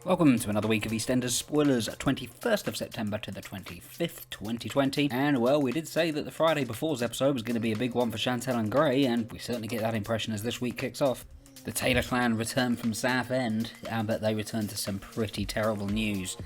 Welcome to another week of Eastenders spoilers, 21st of September to the 25th, 2020. And well, we did say that the Friday before's episode was going to be a big one for Chantelle and Gray, and we certainly get that impression as this week kicks off. The Taylor clan return from Southend, but they return to some pretty terrible news.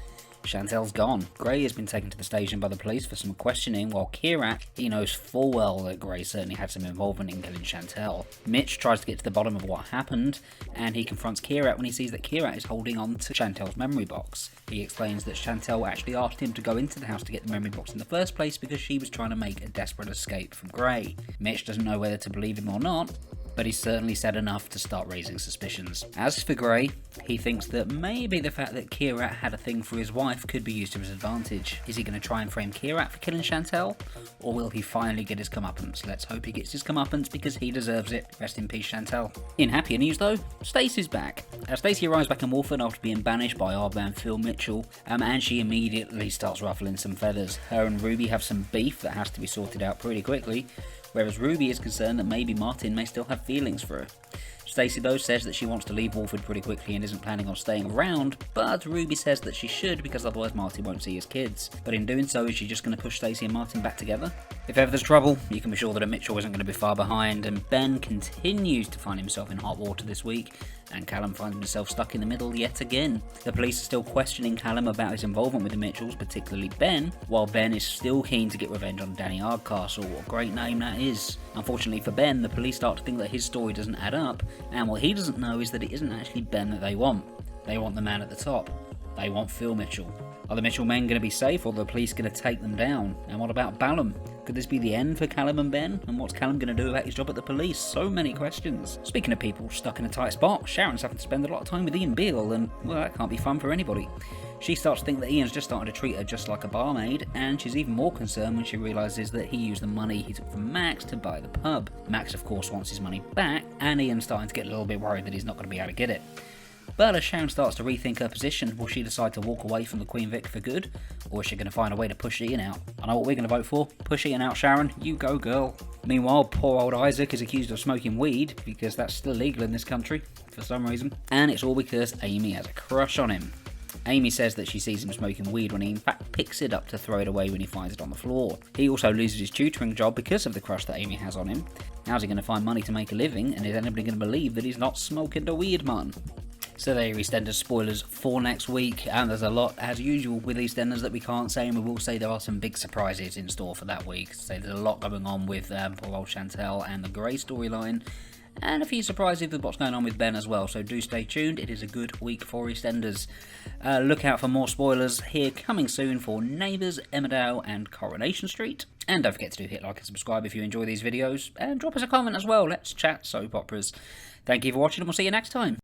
Chantelle's gone. Gray has been taken to the station by the police for some questioning, while Kierat, he knows full well that Gray certainly had some involvement in killing Chantelle. Mitch tries to get to the bottom of what happened, and he confronts Kierat when he sees that Kierat is holding on to Chantelle's memory box. He explains that Chantelle actually asked him to go into the house to get the memory box in the first place because she was trying to make a desperate escape from Gray. Mitch doesn't know whether to believe him or not, but he's certainly said enough to start raising suspicions. As for Gray, he thinks that maybe the fact that Kierat had a thing for his wife could be used to his advantage. Is he going to try and frame Kierat for killing Chantelle, or will he finally get his comeuppance? Let's hope he gets his comeuppance because he deserves it. Rest in peace, Chantelle. In happier news though, Stacey's back. Stacey arrives back in Wolford after being banished by R.I.P Phil Mitchell, and she immediately starts ruffling some feathers. Her and Ruby have some beef that has to be sorted out pretty quickly, whereas Ruby is concerned that maybe Martin may still have feelings for her. Stacey though says that she wants to leave Wolford pretty quickly and isn't planning on staying around, but Ruby says that she should because otherwise Martin won't see his kids. But in doing so, is she just going to push Stacey and Martin back together? If ever there's trouble, you can be sure that a Mitchell isn't going to be far behind, and Ben continues to find himself in hot water this week, and Callum finds himself stuck in the middle yet again. The police are still questioning Callum about his involvement with the Mitchells, particularly Ben, while Ben is still keen to get revenge on Danny Ardcastle. What a great name that is. Unfortunately for Ben, the police start to think that his story doesn't add up, and what he doesn't know is that it isn't actually Ben that they want. They want the man at the top. They want Phil Mitchell. Are the Mitchell men going to be safe, or are the police going to take them down? And what about Ballum? Could this be the end for Callum and Ben? And what's Callum going to do about his job at the police? So many questions. Speaking of people stuck in a tight spot, Sharon's having to spend a lot of time with Ian Beale, and well, that can't be fun for anybody. She starts to think that Ian's just starting to treat her just like a barmaid, and she's even more concerned when she realises that he used the money he took from Max to buy the pub. Max of course wants his money back, and Ian's starting to get a little bit worried that he's not going to be able to get it. But as Sharon starts to rethink her position, will she decide to walk away from the Queen Vic for good? Or is she going to find a way to push Ian out? I know what we're going to vote for. Push Ian out, Sharon. You go, girl. Meanwhile, poor old Isaac is accused of smoking weed, because that's still illegal in this country, for some reason. And it's all because Amy has a crush on him. Amy says that she sees him smoking weed when he in fact picks it up to throw it away when he finds it on the floor. He also loses his tutoring job because of the crush that Amy has on him. How's he going to find money to make a living, and is anybody going to believe that he's not smoking the weed, man? So there are EastEnders spoilers for next week, and there's a lot, as usual, with EastEnders that we can't say, and we will say there are some big surprises in store for that week. So there's a lot going on with poor old Chantelle and the Grey storyline, and a few surprises with what's going on with Ben as well, so do stay tuned. It is a good week for EastEnders. Look out for more spoilers here coming soon for Neighbours, Emmerdale and Coronation Street. And don't forget to hit like and subscribe if you enjoy these videos, and drop us a comment as well. Let's chat soap operas. Thank you for watching, and we'll see you next time.